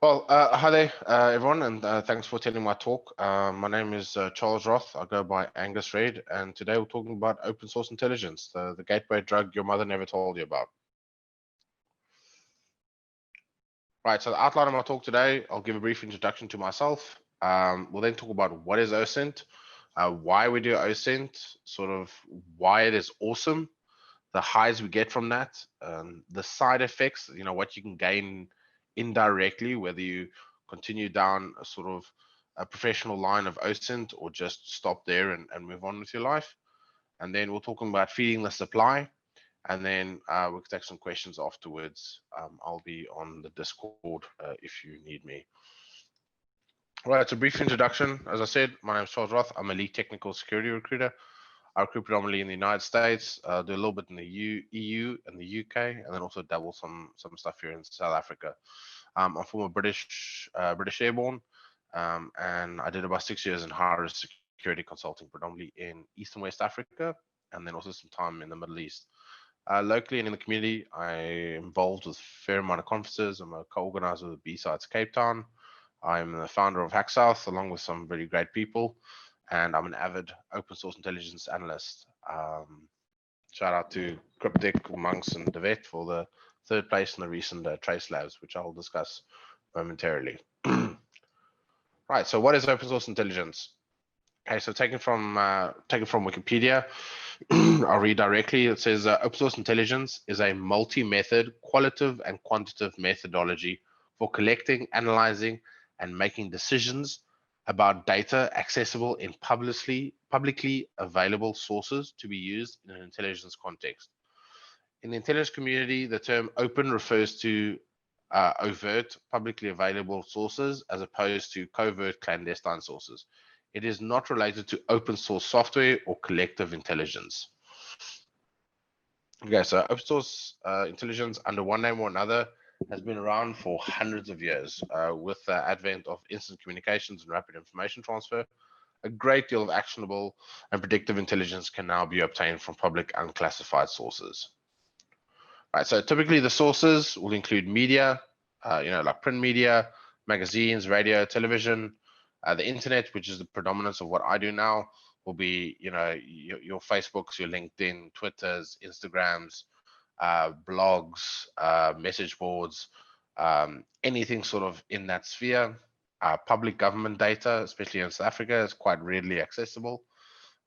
Well, hi there, everyone, and thanks for attending my talk. My name is Charles Wroth. I go by AngusRed, and today we're talking about open source intelligence, the gateway drug your mother never told you about. Right, so the outline of my talk today, I'll give a brief introduction to myself. We'll then talk about what is OSINT, why we do OSINT, sort of why it is awesome, the highs we get from that, the side effects, what you can gain indirectly, whether you continue down a sort of a professional line of OSINT or just stop there and move on with your life. And then we'll talk about feeding the supply. And then we'll take some questions afterwards. I'll be on the Discord if you need me. All right, it's a brief introduction. As I said, my name is Charles Wroth. I'm a lead technical security recruiter. I recruit predominantly in the United States, do a little bit in the EU and the UK, and then also dabble some stuff here in South Africa. I'm former British Airborne, and I did about 6 years in higher risk security consulting, predominantly in East and West Africa, and then also some time in the Middle East. Locally and in the community, I'm involved with a fair amount of conferences. I'm a co-organizer with B-Sides Cape Town. I'm the founder of Hack South, along with some very great people, and I'm an avid open source intelligence analyst. Shout out to Cryptic, Monks, and Devet for the third place in the recent TraceLabs, which I'll discuss momentarily. Right, so what is open source intelligence? Okay, so taken from Wikipedia, I'll read directly. It says open source intelligence is a multi-method, qualitative and quantitative methodology for collecting, analyzing, and making decisions about data accessible in publicly available sources to be used in an intelligence context. In the intelligence community, the term open refers to overt, publicly available sources as opposed to covert, clandestine sources. It is not related to open source software or collective intelligence. Okay, so open source intelligence under one name or another has been around for hundreds of years. With the advent of instant communications and rapid information transfer, a great deal of actionable and predictive intelligence can now be obtained from public unclassified sources. Right, so typically the sources will include media, like print media, magazines, radio, television, the internet, which is the predominance of what I do now, will be, your Facebooks, your LinkedIn, Twitters, Instagrams, blogs, message boards, anything sort of in that sphere. Public government data, especially in South Africa, is quite readily accessible.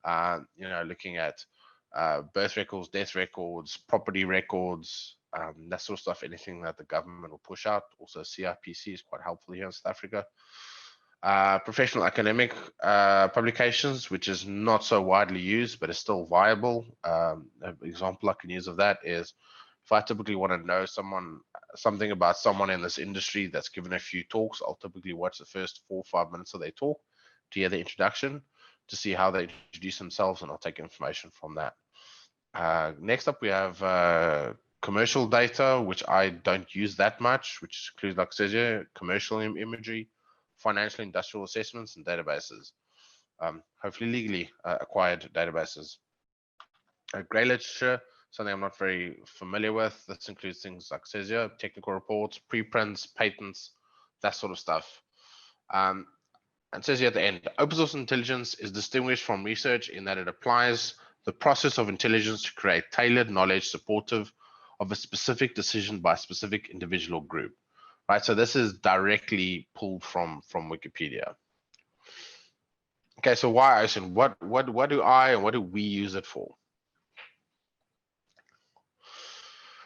Looking at birth records, death records, property records, that sort of stuff, anything that the government will push out. Also, CIPC is quite helpful here in South Africa. Professional academic publications, which is not so widely used, but is still viable. An example I can use of that is if I typically want to know something about someone in this industry that's given a few talks, I'll typically watch the first 4 or 5 minutes of their talk to hear the introduction, to see how they introduce themselves, and I'll take information from that. Next up, we have commercial data, which I don't use that much, which includes, like I said here, commercial imagery, financial industrial assessments, and databases, hopefully legally acquired databases. Grey literature, something I'm not very familiar with. This includes things like says here, technical reports, preprints, patents, that sort of stuff. And it says here at the end, open source intelligence is distinguished from research in that it applies the process of intelligence to create tailored knowledge supportive of a specific decision by a specific individual group. Right, so this is directly pulled from Wikipedia. Okay, so why OSINT? What do I and what do we use it for?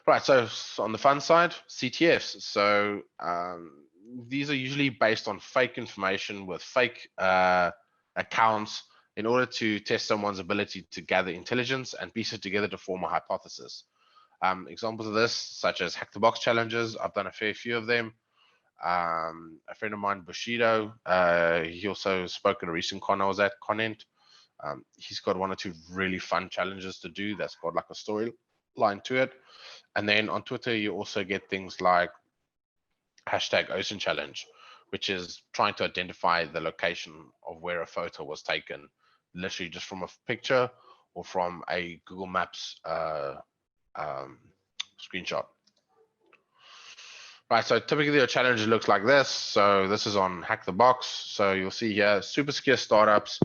Right, so on the fun side, CTFs. So these are usually based on fake information with fake accounts in order to test someone's ability to gather intelligence and piece it together to form a hypothesis. Examples of this, such as hack the box challenges, I've done a fair few of them. A friend of mine, Bushido, he also spoke at a recent con I was at, Conent. He's got 1 or 2 really fun challenges to do that's got like a storyline to it. And then on Twitter, you also get things like hashtag OSINT challenge, which is trying to identify the location of where a photo was taken, literally just from a picture or from a Google Maps screenshot. Right, so typically your challenge looks like this. So this is on Hack the Box. So you'll see here, super secure startups.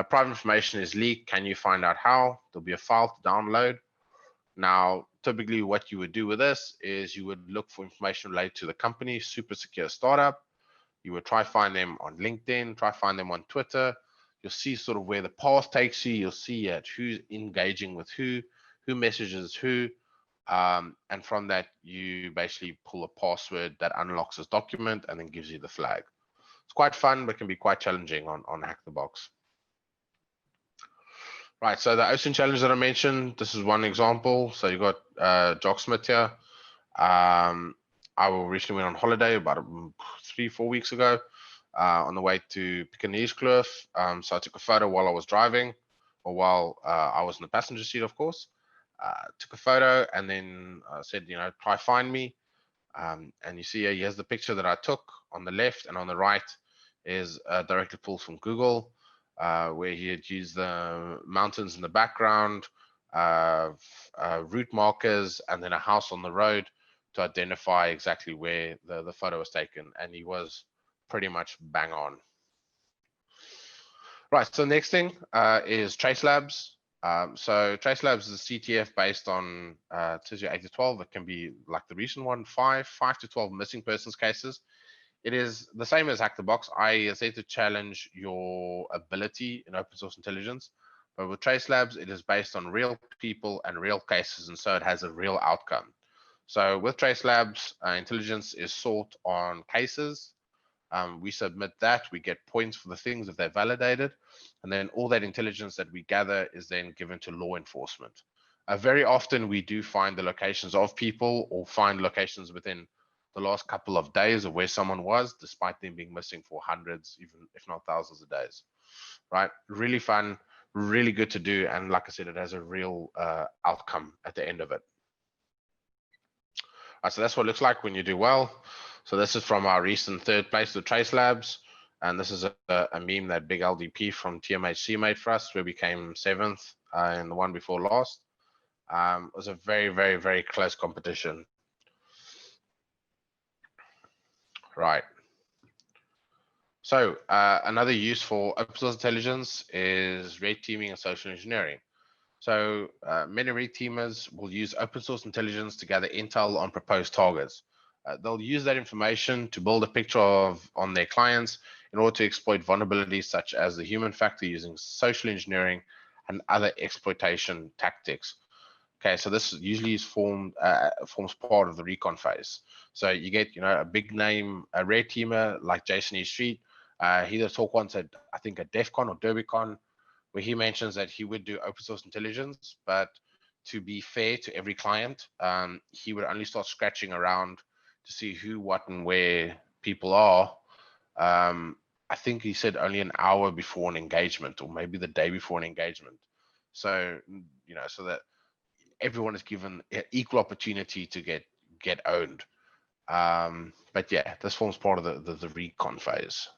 Private information is leaked. Can you find out how? There'll be a file to download. Now, typically what you would do with this is you would look for information related to the company, super secure startup. You would try find them on LinkedIn, try find them on Twitter. You'll see sort of where the path takes you. You'll see who's engaging with who messages who. And from that, you basically pull a password that unlocks this document and then gives you the flag. It's quite fun, but can be quite challenging on Hack the Box. Right, so the OSINT challenge that I mentioned, this is one example. So you got Jock Smith here. I recently went on holiday about 3-4 weeks ago on the way to Pickeneeskloof. So I took a photo while I was driving, or while I was in the passenger seat, of course. Took a photo and then said, try find me. And you see here's the picture that I took. On the left and on the right is directly pulled from Google, where he had used the mountains in the background, route markers, and then a house on the road to identify exactly where the photo was taken. And he was pretty much bang on. Right, so the next thing is TraceLabs. So TraceLabs is a CTF based on tells you 8 to 12. It can be like the recent one, 5 to 12 missing persons cases. It is the same as Hack the Box. I say to challenge your ability in open source intelligence, but with TraceLabs, it is based on real people and real cases, and so it has a real outcome. So with TraceLabs, intelligence is sought on cases. We submit that, we get points for the things if they're validated, and then all that intelligence that we gather is then given to law enforcement. Very often we do find the locations of people or find locations within the last couple of days of where someone was, despite them being missing for hundreds, even if not thousands of days. Right? Really fun, really good to do, and like I said, it has a real outcome at the end of it. So that's what it looks like when you do well. So this is from our recent third place with TraceLabs. And this is a meme that Big LDP from TMHC made for us, where we came 7th in the one before last. It was a very, very, very close competition. Right. So another use for open source intelligence is red teaming and social engineering. So many red teamers will use open source intelligence to gather intel on proposed targets. They'll use that information to build a picture on their clients in order to exploit vulnerabilities such as the human factor using social engineering and other exploitation tactics. Okay, so this usually is forms part of the recon phase. So you get, a big name, a red teamer like Jason E. Street. He did a talk once at, I think, at DEF CON or DerbyCon, where he mentions that he would do open source intelligence, but to be fair to every client, he would only start scratching around to see who, what, and where people are. I think he said only an hour before an engagement, or maybe the day before an engagement. So, so that everyone is given equal opportunity to get owned. But yeah, this forms part of the recon phase.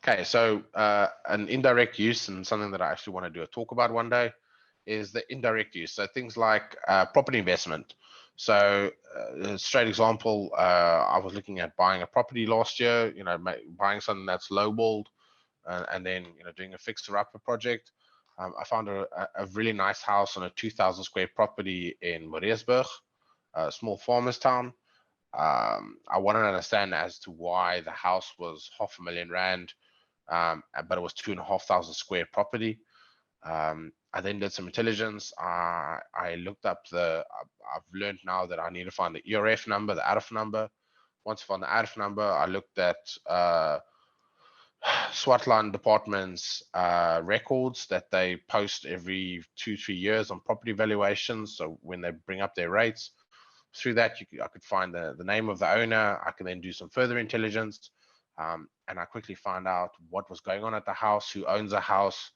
Okay, so an indirect use, and something that I actually want to do a talk about one day, is the indirect use. So things like property investment. So a straight example, I was looking at buying a property last year, buying something that's lowballed, and then doing a fixer-upper project. I found a really nice house on a 2,000 square property in Moreesburg, a small farmer's town. I wanted to understand as to why the house was R500,000, but it was 2,500 square property. I then did some intelligence. I looked up I've learned now that I need to find the ERF number, the ARF number. Once I found the ARF number, I looked at Swartland Department's records that they post every 2-3 years on property valuations. So when they bring up their rates, through that, I could find the name of the owner. I can then do some further intelligence. And I quickly found out what was going on at the house, who owns the house,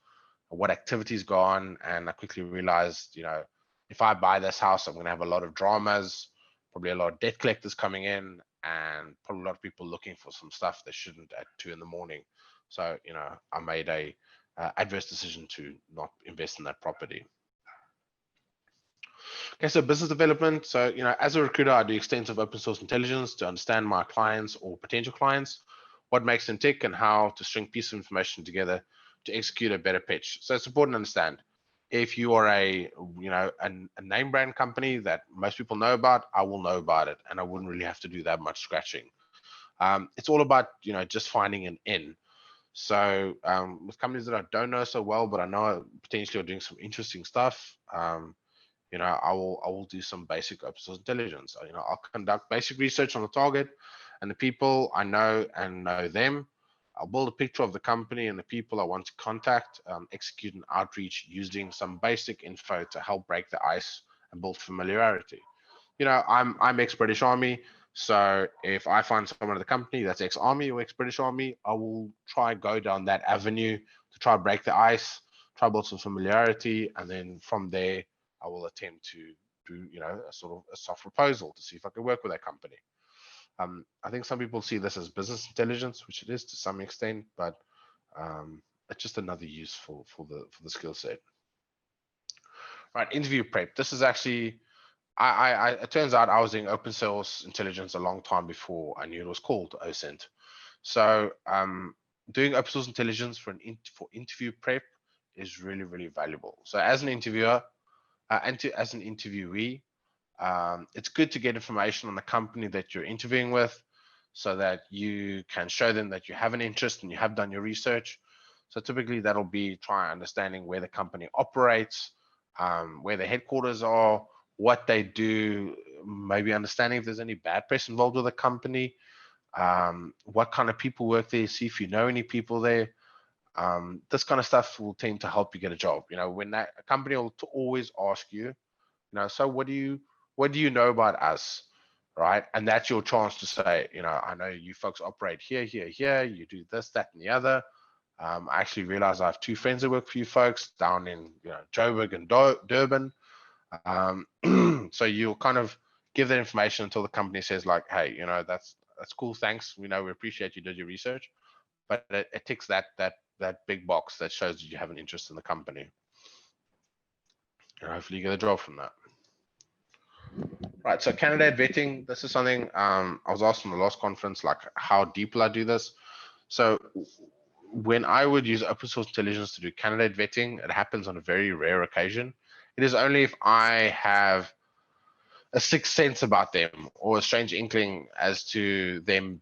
what activities go on. And I quickly realized, if I buy this house, I'm going to have a lot of dramas, probably a lot of debt collectors coming in, and probably a lot of people looking for some stuff they shouldn't at 2 in the morning. So, I made a adverse decision to not invest in that property. Okay, so business development. So, as a recruiter, I do extensive open source intelligence to understand my clients or potential clients, what makes them tick, and how to string pieces of information together to execute a better pitch. So it's important to understand if you are a name brand company that most people know about, I will know about it, and I wouldn't really have to do that much scratching. It's all about just finding an in. So with companies that I don't know so well, but I know potentially are doing some interesting stuff. I will do some basic open source intelligence. I'll conduct basic research on the target and the people I know and know them. I'll build a picture of the company and the people I want to contact, execute an outreach using some basic info to help break the ice and build familiarity. I'm ex-British Army, so if I find someone in the company that's ex-Army or ex-British Army, I will try go down that avenue to try break the ice, try build some familiarity, and then from there I will attempt to do a sort of a soft proposal to see if I can work with that company. I think some people see this as business intelligence, which it is to some extent, but it's just another use for the skill set. Right, interview prep. This is actually it turns out I was doing open source intelligence a long time before I knew it was called OSINT. So doing open source intelligence for interview prep is really, really valuable. So as an interviewer, as an interviewee, it's good to get information on the company that you're interviewing with so that you can show them that you have an interest and you have done your research. So typically that'll be try understanding where the company operates, where the headquarters are, what they do, maybe understanding if there's any bad press involved with the company, what kind of people work there, see if you know any people there. This kind of stuff will tend to help you get a job. When a company will always ask you, so what do you know about us, right? And that's your chance to say, I know you folks operate here, here, here. You do this, that, and the other. I actually realize I have two friends that work for you folks down in Joburg and Durban. So you'll kind of give that information until the company says like, hey, that's cool, thanks. We appreciate you did your research, but it ticks that big box that shows that you have an interest in the company. And hopefully you get a job from that. Right, so candidate vetting, this is something I was asked in the last conference, like how deep will I do this? So when I would use open source intelligence to do candidate vetting, it happens on a very rare occasion. It is only if I have a sixth sense about them or a strange inkling as to them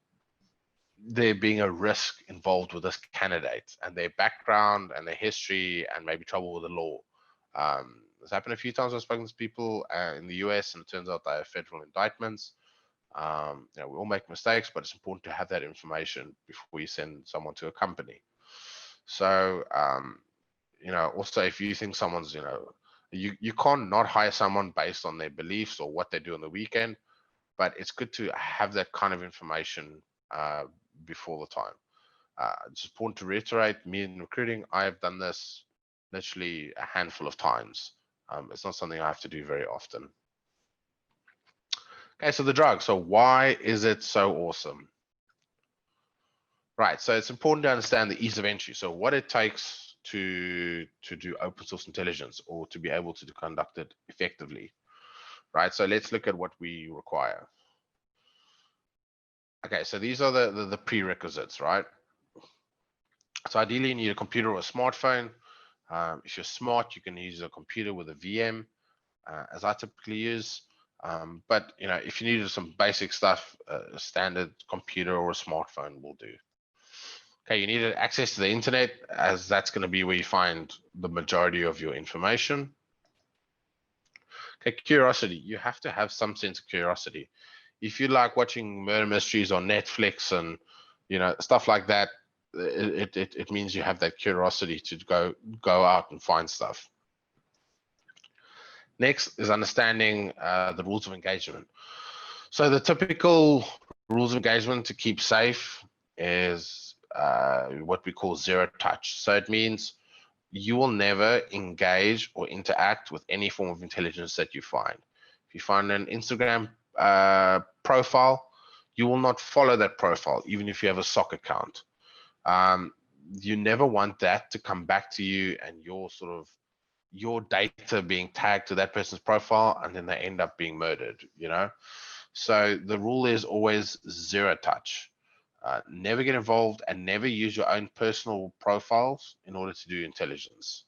there being a risk involved with this candidate and their background and their history and maybe trouble with the law. It's happened a few times. I've spoken to people in the US and it turns out they have federal indictments. We all make mistakes, but it's important to have that information before you send someone to a company. So, also if you think someone's, you can't not hire someone based on their beliefs or what they do on the weekend, but it's good to have that kind of information before the time. It's important to reiterate, me in recruiting, I have done this literally a handful of times. It's not something I have to do very often. Okay, so the drug. So why is it so awesome? Right, so it's important to understand the ease of entry. So what it takes to do open source intelligence or to be able to conduct it effectively. Right, so let's look at what we require. Okay, so these are the prerequisites, right? So ideally you need a computer or a smartphone. If you're smart, you can use a computer with a VM, as I typically use. But if you needed some basic stuff, a standard computer or a smartphone will do. Okay, you need access to the internet, as that's going to be where you find the majority of your information. Okay, curiosity. You have to have some sense of curiosity. If you like watching murder mysteries on Netflix and stuff like that, it means you have that curiosity to go out and find stuff. Next is understanding the rules of engagement. So the typical rules of engagement to keep safe is what we call zero touch. So it means you will never engage or interact with any form of intelligence that you find. If you find an Instagram profile, you will not follow that profile, even if you have a sock account. You never want that to come back to you and your sort of your data being tagged to that person's profile, and then they end up being murdered, you know? So the rule is always zero touch. Never get involved and never use your own personal profiles in order to do intelligence.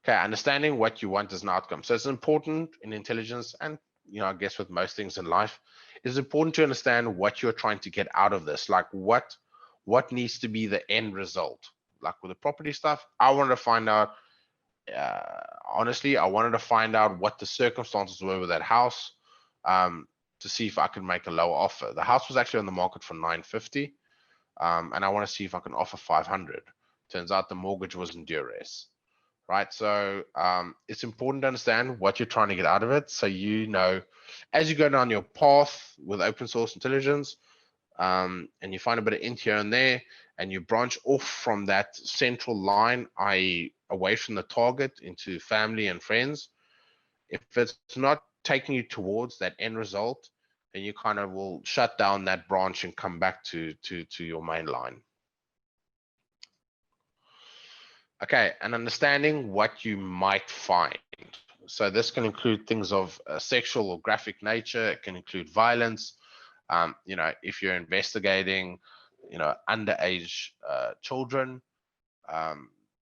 Okay, understanding what you want as an outcome. So it's important in intelligence, and I guess with most things in life, it's important to understand what you're trying to get out of this. Like what needs to be the end result. Like with the property stuff, I wanted to find out. Honestly, I wanted to find out what the circumstances were with that house, to see if I could make a lower offer. The house was actually on the market for 950, and I want to see if I can offer 500. Turns out the mortgage was in duress. Right, so it's important to understand what you're trying to get out of it, so as you go down your path with open source intelligence, and you find a bit of int here and there, and you branch off from that central line, i.e. away from the target into family and friends. If it's not taking you towards that end result, then you kind of will shut down that branch and come back to your main line. Okay, and understanding what you might find. So this can include things of sexual or graphic nature. It can include violence. If you're investigating, underage children,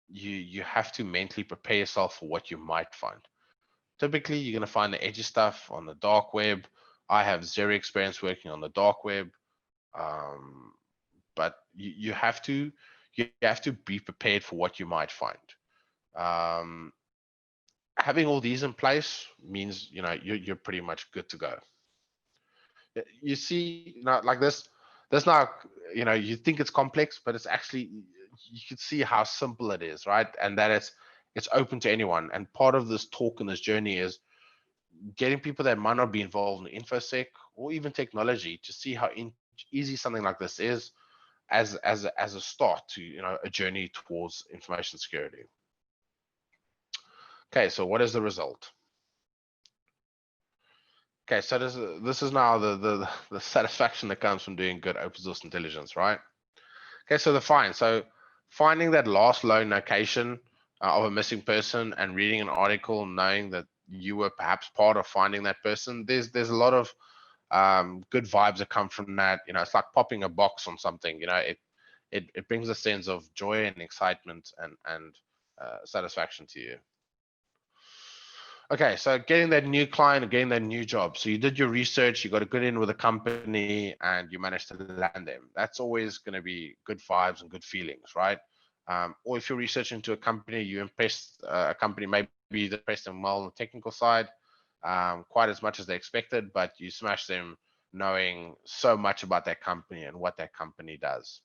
you have to mentally prepare yourself for what you might find. Typically, you're going to find the edgy stuff on the dark web. I have zero experience working on the dark web, but you have to be prepared for what you might find. Having all these in place means you're pretty much good to go. You see, like this, there's not, you think it's complex, but it's actually, you can see how simple it is, right? And that it's open to anyone. And part of this talk and this journey is getting people that might not be involved in infosec or even technology to see how easy something like this is as a start to a journey towards information security. Okay, so what is the result? Okay, so this is now the satisfaction that comes from doing good open source intelligence, right? Okay, so the find. So finding that last low location of a missing person and reading an article, knowing that you were perhaps part of finding that person, there's a lot of good vibes that come from that. It's like popping a box on something. It brings a sense of joy and excitement and satisfaction to you. Okay, so getting that new client and getting that new job. So you did your research, you got a good in with a company, and you managed to land them. That's always going to be good vibes and good feelings, right? Or if you're researching to a company, you impressed a company, maybe you impressed them well on the technical side, quite as much as they expected, but you smashed them knowing so much about that company and what that company does.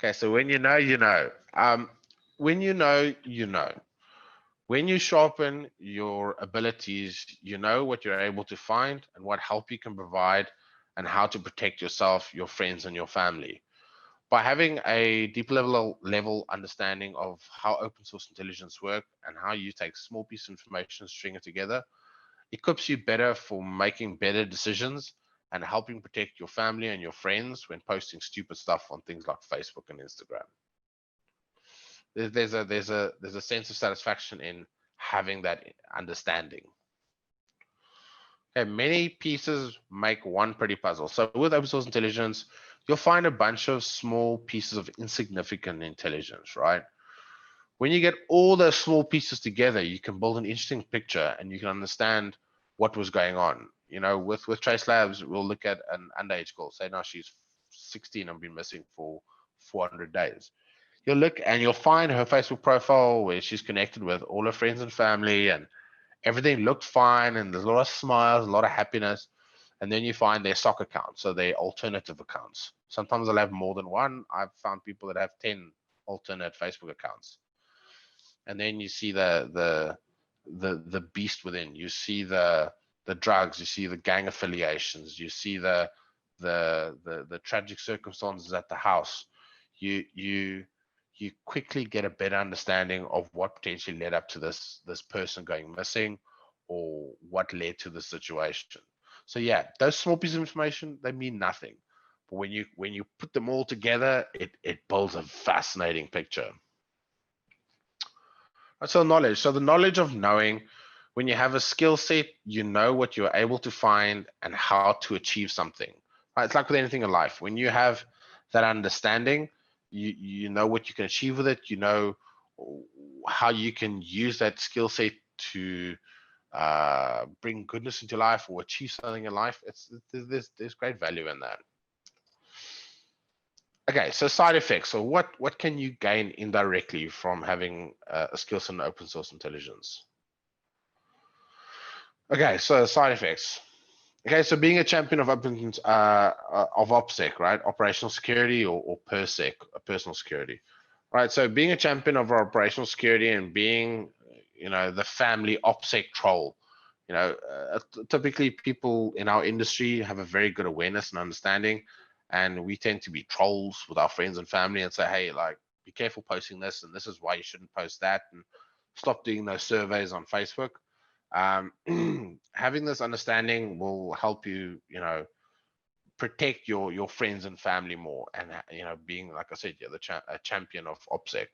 Okay, so when you know, you know. When you know, you know. When you sharpen your abilities, you know what you're able to find and what help you can provide and how to protect yourself, your friends, and your family. By having a deep level understanding of how open source intelligence work and how you take small piece of information, string it together, equips you better for making better decisions and helping protect your family and your friends when posting stupid stuff on things like Facebook and Instagram. There's a sense of satisfaction in having that understanding. Okay, many pieces make one pretty puzzle. So with open source intelligence, you'll find a bunch of small pieces of insignificant intelligence, right? When you get all those small pieces together, you can build an interesting picture and you can understand what was going on. With TraceLabs, we'll look at an underage girl. Say now she's 16 and been missing for 400 days. You'll look and you'll find her Facebook profile where she's connected with all her friends and family, and everything looked fine, and there's a lot of smiles, a lot of happiness. And then you find their sock accounts, so their alternative accounts. Sometimes they'll have more than one. I've found people that have 10 alternate Facebook accounts. And then you see the beast within. You see the drugs, you see the gang affiliations, you see the tragic circumstances at the house. You quickly get a better understanding of what potentially led up to this person going missing or what led to the situation. So yeah, those small pieces of information, they mean nothing. But when you put them all together, it builds a fascinating picture. So knowledge. So the knowledge of knowing, when you have a skill set, you know what you're able to find and how to achieve something. Right? It's like with anything in life. When you have that understanding, you know what you can achieve with it. You know how you can use that skill set to bring goodness into life or achieve something in life. There's great value in that. Okay, so side effects. So what can you gain indirectly from having a skill set in open source intelligence? Okay, so side effects. Okay, so being a champion of open of OPSEC, right? Operational security or PERSEC, personal security, right? So being a champion of operational security and being, the family OPSEC troll, typically people in our industry have a very good awareness and understanding, and we tend to be trolls with our friends and family and say, hey, like, be careful posting this, and this is why you shouldn't post that, and stop doing those surveys on Facebook. Having this understanding will help you, protect your friends and family more, and being, like I said, you're a champion of OPSEC.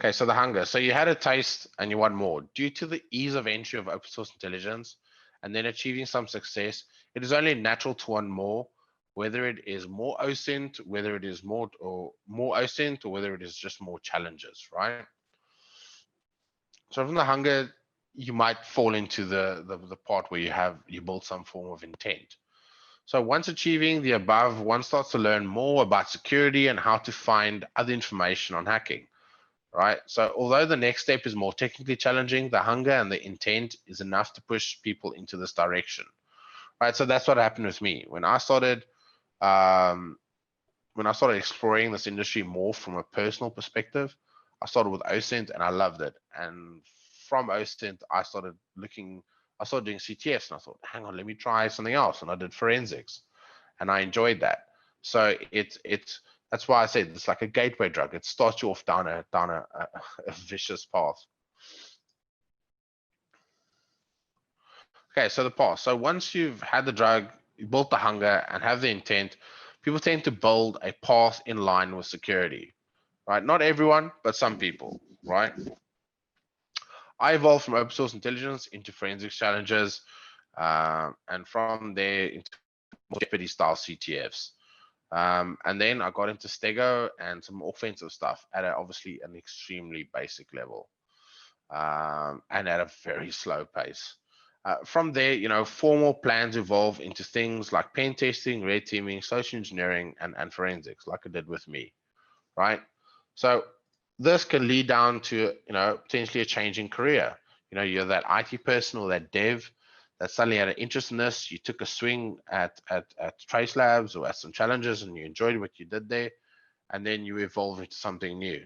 Okay, so the hunger. So you had a taste and you want more. Due to the ease of entry of open source intelligence and then achieving some success, it is only natural to want more, whether it is more OSINT, whether it is more OSINT, or whether it is just more challenges, right? So from the hunger, you might fall into the part where you build some form of intent. So once achieving the above, one starts to learn more about security and how to find other information on hacking, right? So although the next step is more technically challenging, the hunger and the intent is enough to push people into this direction, right? So that's what happened with me when I started exploring this industry more from a personal perspective. I started with OSINT and I loved it. And from OSINT, I started doing CTFs, and I thought, hang on, let me try something else. And I did forensics and I enjoyed that. So that's why I said it's like a gateway drug. It starts you off down a vicious path. Okay, so the path. So once you've had the drug, you built the hunger and have the intent, people tend to build a path in line with security, right? Not everyone, but some people, right? I evolved from open source intelligence into forensics challenges, and from there into more Jeopardy style CTFs. And then I got into Stego and some offensive stuff at obviously an extremely basic level, and at a very slow pace. From there, formal plans evolve into things like pen testing, red teaming, social engineering, and forensics, like it did with me, right? So this can lead down to, potentially a changing career. You're that IT person or that dev that suddenly had an interest in this. You took a swing at TraceLabs or at some challenges and you enjoyed what you did there, and then you evolve into something new.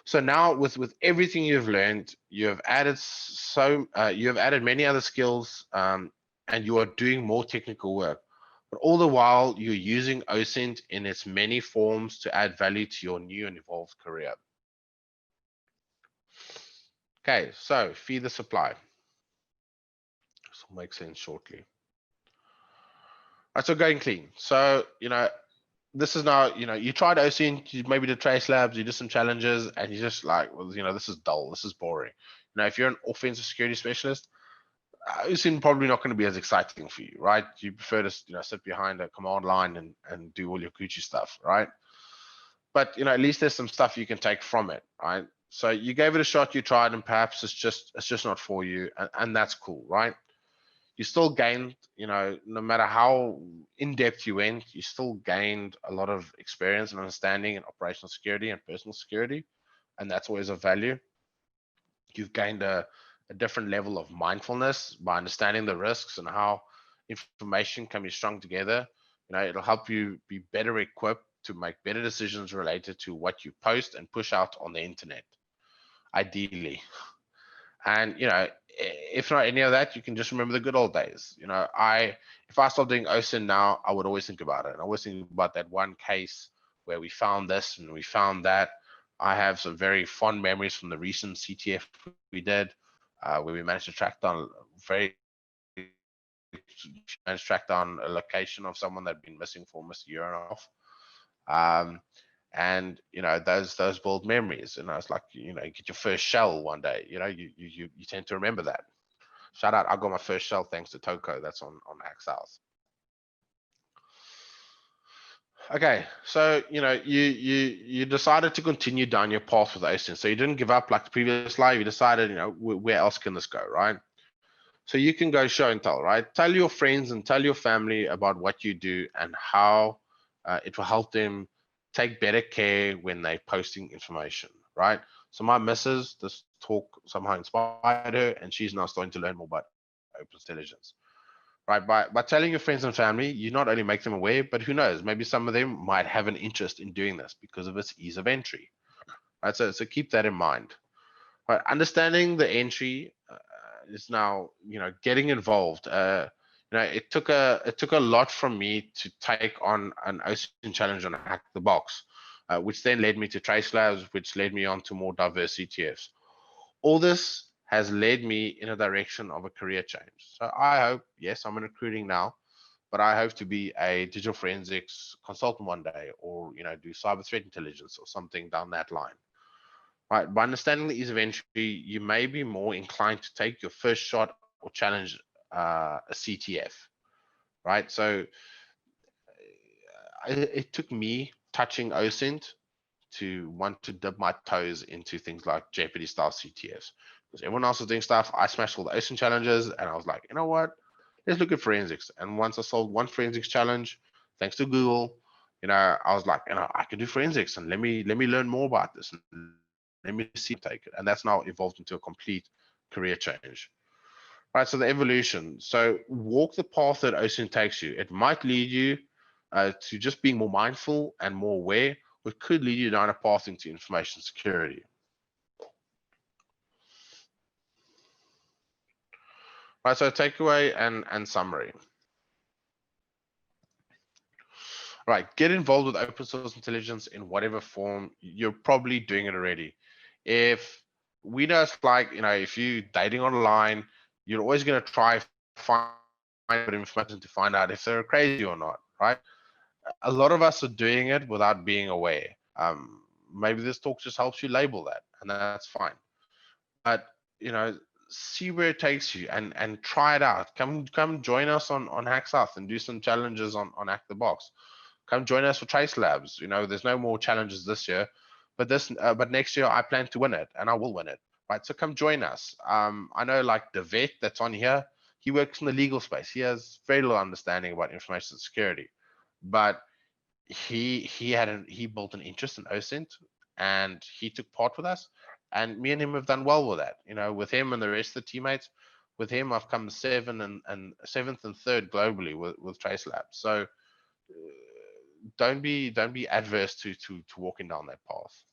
So now with everything you've learned, you have added many other skills, and you are doing more technical work. But all the while, you're using OSINT in its many forms to add value to your new and evolved career. Okay, so feed the supply. This will make sense shortly. All right, so going clean. So, this is now, you tried OSINT, you maybe did TraceLabs, you did some challenges, and you're just like, well, this is dull, this is boring. If you're an offensive security specialist, OSINT probably not going to be as exciting for you, right? You prefer to, sit behind a command line and do all your Gucci stuff, right? But at least there's some stuff you can take from it, right? So you gave it a shot, you tried, and perhaps it's just not for you, and that's cool, right? You still gained, no matter how in depth you went, you still gained a lot of experience and understanding in operational security and personal security, and that's always of value. You've gained a different level of mindfulness by understanding the risks and how information can be strung together. It'll help you be better equipped to make better decisions related to what you post and push out on the internet, ideally. And if not any of that, you can just remember the good old days. If I start doing OSINT now, I would always think about it. I always think about that one case where we found this and we found that. I have some very fond memories from the recent CTF we did, where we managed to track down very managed to track down a location of someone that'd been missing for almost a year and a half. And those build memories. And I was like, you get your first shell one day. You tend to remember that. Shout out, I got my first shell thanks to Toko. That's on Hack South. Okay, so you decided to continue down your path with OSINT. So you didn't give up like the previous slide. You decided, where else can this go, right? So you can go show and tell, right? Tell your friends and tell your family about what you do and how it will help them take better care when they're posting information, right? So my missus, this talk somehow inspired her, and she's now starting to learn more about open intelligence. Right, by telling your friends and family, you not only make them aware, but who knows, maybe some of them might have an interest in doing this because of its ease of entry. Right, so keep that in mind. Right, understanding the entry is now getting involved. It took a lot from me to take on an OSINT challenge on Hack the Box, which then led me to TraceLabs, which led me on to more diverse CTFs. All this has led me in a direction of a career change. So I hope, yes, I'm in recruiting now, but I hope to be a digital forensics consultant one day, or do cyber threat intelligence or something down that line. Right, by understanding the ease of entry, you may be more inclined to take your first shot or challenge a CTF. Right, so it took me touching OSINT to want to dip my toes into things like Jeopardy style CTFs. Because everyone else was doing stuff, I smashed all the OSINT challenges, and I was like, you know what? Let's look at forensics. And once I solved one forensics challenge, thanks to Google, I was like, I can do forensics, and let me learn more about this, and let me see take it. And that's now evolved into a complete career change. Right, so the evolution. So walk the path that OSINT takes you. It might lead you to just being more mindful and more aware, which could lead you down a path into information security. Right, so takeaway and summary. Right, get involved with open source intelligence in whatever form. You're probably doing it already. If we just like, if you're dating online, you're always going to try find information to find out if they're crazy or not, right? A lot of us are doing it without being aware. Maybe this talk just helps you label that, and that's fine. But see where it takes you and try it out. Come join us on Hack South and do some challenges on Hack the Box. Come join us for TraceLabs. There's no more challenges this year, but next year I plan to win it, and I will win it. Right, so come join us. I know like the vet that's on here, he works in the legal space. He has very little understanding about information security, but he built an interest in OSINT, and he took part with us, and me and him have done well with that. With him and the rest of the teammates, with him I've come seventh and third globally with TraceLabs. So don't be adverse to walking down that path.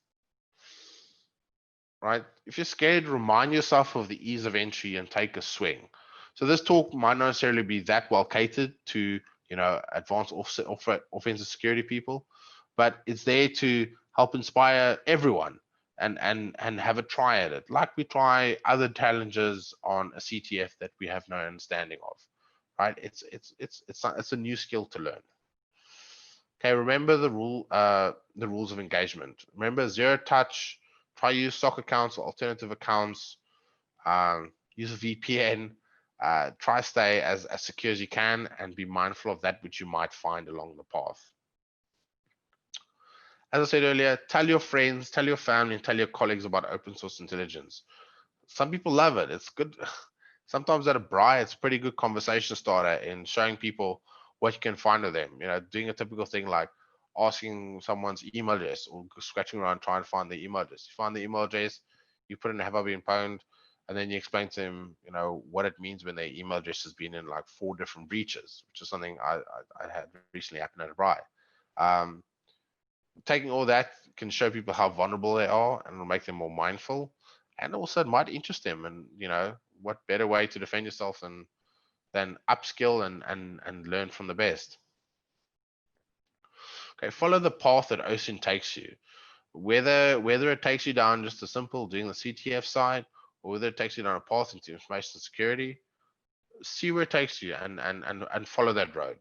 Right, if you're scared, remind yourself of the ease of entry and take a swing. So this talk might not necessarily be that well catered to advanced offensive security people, but it's there to help inspire everyone and have a try at it, like we try other challenges on a CTF that we have no understanding of. Right, it's a new skill to learn. Okay, remember the rules of engagement. Remember, zero touch. Try use stock accounts or alternative accounts. Use a VPN. Try stay as secure as you can, and be mindful of that which you might find along the path. As I said earlier, tell your friends, tell your family, and tell your colleagues about open source intelligence. Some people love it. It's good. Sometimes at a braai, it's a pretty good conversation starter in showing people what you can find of them. Doing a typical thing like asking someone's email address or scratching around trying to find the email address. You find the email address, you put in have I been pwned, and then you explain to them, what it means when their email address has been in like 4 different breaches, which is something I had recently happen at a braai. Taking all that can show people how vulnerable they are, and it'll make them more mindful, and also it might interest them. And what better way to defend yourself than upskill and learn from the best. Okay, follow the path that OSINT takes you. Whether it takes you down just a simple doing the CTF side, or whether it takes you down a path into information security, see where it takes you and follow that road.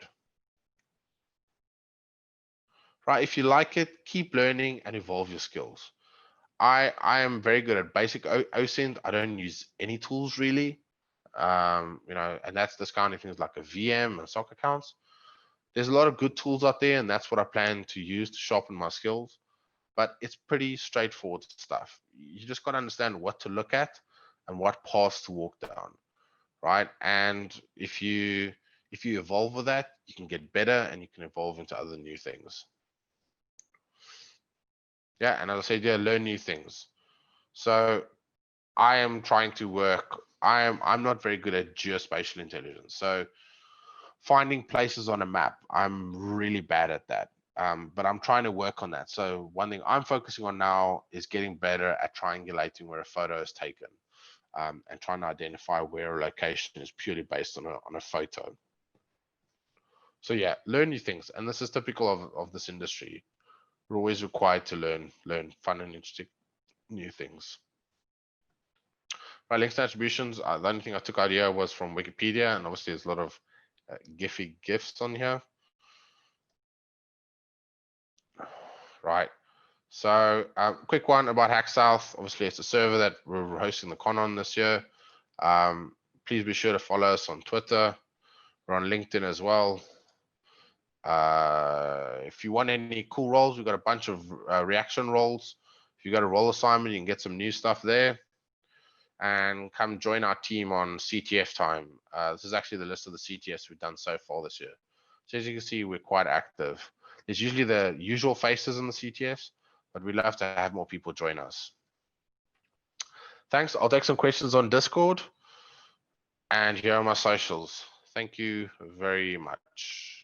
Right? If you like it, keep learning and evolve your skills. I am very good at basic OSINT. I don't use any tools really. And that's discounting things like a VM and SOC accounts. There's a lot of good tools out there, and that's what I plan to use to sharpen my skills. But it's pretty straightforward stuff. You just got to understand what to look at and what paths to walk down, right? And if you evolve with that, you can get better and you can evolve into other new things. Yeah, and as I said, yeah, learn new things. So I am trying to work. I'm not very good at geospatial intelligence. So finding places on a map, I'm really bad at that. But I'm trying to work on that. So one thing I'm focusing on now is getting better at triangulating where a photo is taken, and trying to identify where a location is purely based on a photo. So yeah, learn new things, and this is typical of this industry. We're always required to learn fun and interesting new things. Right, links to attributions. The only thing I took out here was from Wikipedia, and obviously there's a lot of Giphy GIFs on here. Right. So quick one about Hack South. Obviously, it's a server that we're hosting the con on this year. Please be sure to follow us on Twitter. We're on LinkedIn as well. If you want any cool roles, we've got a bunch of reaction roles. If you got a role assignment, you can get some new stuff there. And come join our team on CTF time. This is actually the list of the CTFs we've done so far this year. So as you can see, we're quite active. There's usually the usual faces in the CTFs, but we'd love to have more people join us. Thanks. I'll take some questions on Discord. And here are my socials. Thank you very much.